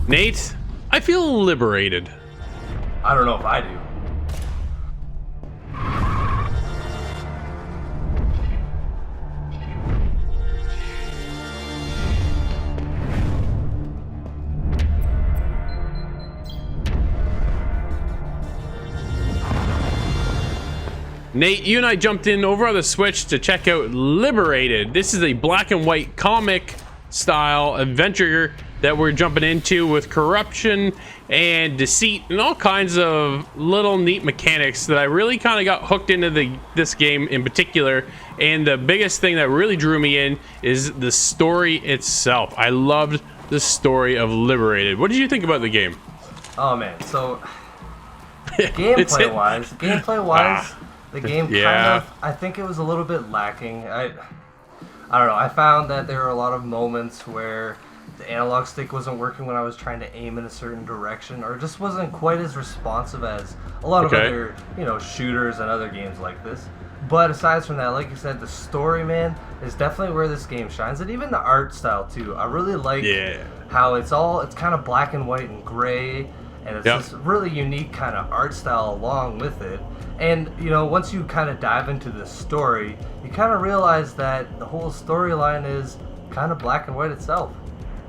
Nate, I feel liberated. I don't know if I do. Nate, you and I jumped in over on the Switch to check out Liberated. This is a black and white comic style adventure that we're jumping into with corruption and deceit and all kinds of little neat mechanics that I really kind of got hooked into this game in particular. And the biggest thing that really drew me in is the story itself. I loved the story of Liberated. What did you think about the game? Oh man, so gameplay wise, the game kind of, I think it was a little bit lacking. I don't know. I found that there were a lot of moments where the analog stick wasn't working when I was trying to aim in a certain direction, or just wasn't quite as responsive as a lot of other, shooters and other games like this. But aside from that, like you said, the story, man, is definitely where this game shines, and even the art style too. I really like how it's kind of black and white and gray, and it's this really unique kind of art style along with it. And, once you kind of dive into the story, you kind of realize that the whole storyline is kind of black and white itself.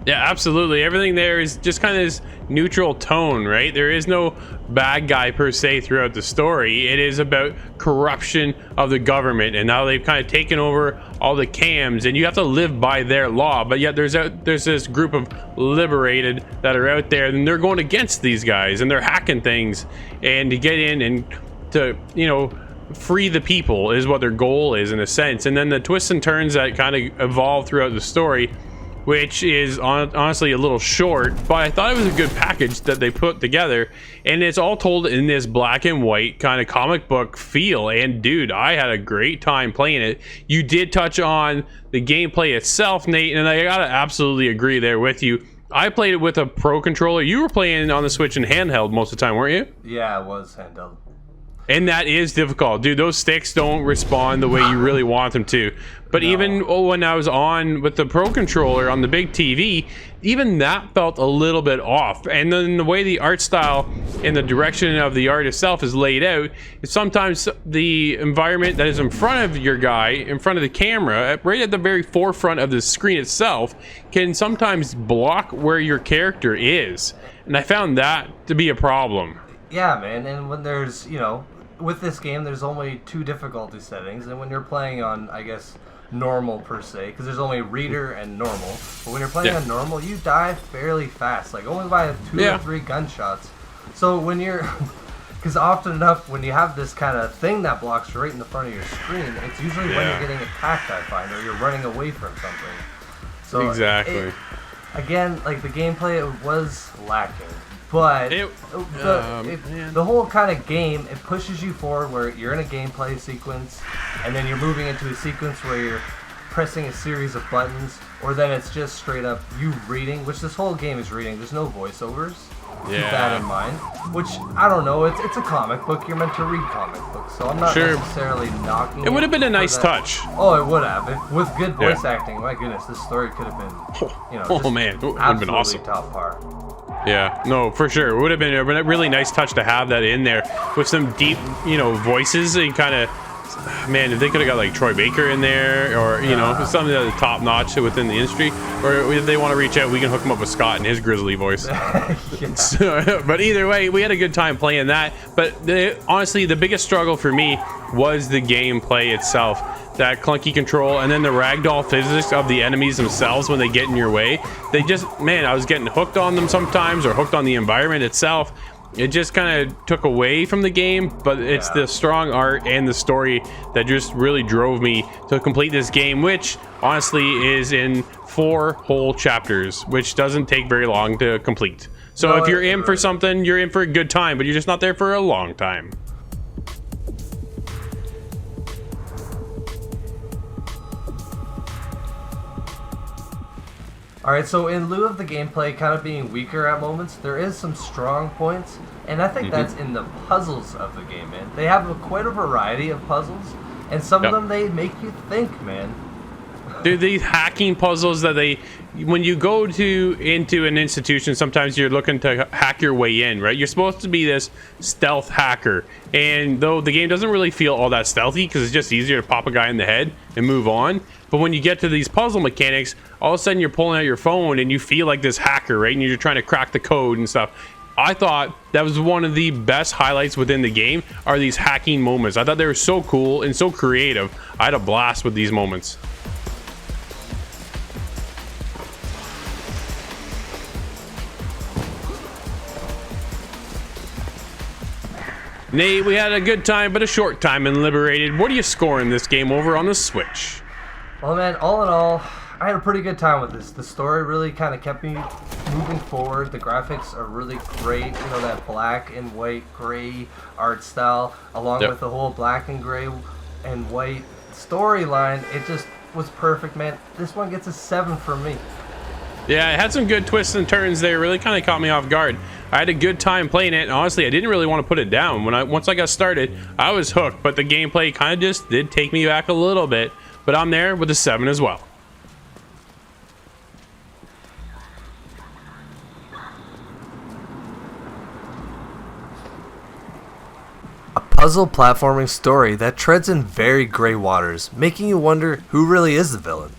Yeah, absolutely. Everything there is just kind of this neutral tone, right? There is no bad guy per se throughout the story. It is about corruption of the government and how they've kind of taken over all the cams, and you have to live by their law. But yet there's this group of liberated that are out there, and they're going against these guys, and they're hacking things, and to get in and to free the people is what their goal is in a sense. And then the twists and turns that kind of evolve throughout the story, which is honestly a little short, but I thought it was a good package that they put together, and it's all told in this black and white kind of comic book feel. And dude, I had a great time playing it. You did touch on the gameplay itself, Nate, and I gotta absolutely agree there with you. I played it with a pro controller. You were playing on the Switch and handheld most of the time, weren't you? Yeah, it was handheld. And that is difficult, dude. Those sticks don't respond the way you really want them to. But even when I was on with the Pro Controller on the big TV, even that felt a little bit off. And then the way the art style and the direction of the art itself is laid out, is sometimes the environment that is in front of your guy, in front of the camera, right at the very forefront of the screen itself, can sometimes block where your character is. And I found that to be a problem. Yeah, man. And when there's, with this game, there's only 2 difficulty settings, and when you're playing on, I guess, normal per se, because there's only reader and normal, but when you're playing on normal, you die fairly fast, like only by 2 or 3 gunshots. So when you're, because often enough, when you have this kind of thing that blocks right in the front of your screen, it's usually when you're getting attacked, I find, or you're running away from something. So exactly. Again, like the gameplay, it was lacking. But the whole kind of game, it pushes you forward where you're in a gameplay sequence, and then you're moving into a sequence where you're pressing a series of buttons, or then it's just straight up you reading, which this whole game is reading. There's no voiceovers. Keep that in mind. Which, I don't know, it's a comic book. You're meant to read comic books, so I'm not necessarily knocking it. It would have been a nice touch. Oh, it would have. With good voice acting, my goodness, this story could have been, oh man, it would have been awesome. Top par. Yeah, no, for sure. It would have been a really nice touch to have that in there with some deep, voices and kind of, man, if they could have got like Troy Baker in there, or, something that's top notch within the industry, or if they want to reach out, we can hook them up with Scott and his grizzly voice. But either way, we had a good time playing that. But honestly, the biggest struggle for me was the gameplay itself. That clunky control, and then the ragdoll physics of the enemies themselves when they get in your way. They just, man, I was getting hooked on them sometimes, or hooked on the environment itself. It just kind of took away from the game, but it's the strong art and the story that just really drove me to complete this game, which honestly is in 4 whole chapters, which doesn't take very long to complete. So if you're in for something, you're in for a good time, but you're just not there for a long time. Alright, so in lieu of the gameplay kind of being weaker at moments, there is some strong points, and I think that's in the puzzles of the game, man. They have quite a variety of puzzles, and some of them, they make you think, man. They're these hacking puzzles that when you go into an institution, sometimes you're looking to hack your way in, right? You're supposed to be this stealth hacker, and though the game doesn't really feel all that stealthy because it's just easier to pop a guy in the head and move on. But when you get to these puzzle mechanics, all of a sudden you're pulling out your phone and you feel like this hacker, right? And you're trying to crack the code and stuff. I thought that was one of the best highlights within the game are these hacking moments. I thought they were so cool and so creative. I had a blast with these moments. Nate, we had a good time, but a short time in Liberated. What are you scoring this game over on the Switch? Well, man, all in all, I had a pretty good time with this. The story really kind of kept me moving forward. The graphics are really great. You know, that black and white gray art style, along with the whole black and gray and white storyline. It just was perfect, man. This one gets a 7 from me. Yeah, it had some good twists and turns there. Really kind of caught me off guard. I had a good time playing it, and honestly, I didn't really want to put it down. Once I got started, I was hooked, but the gameplay kind of just did take me back a little bit. But I'm there with a 7 as well. A puzzle platforming story that treads in very gray waters, making you wonder who really is the villain.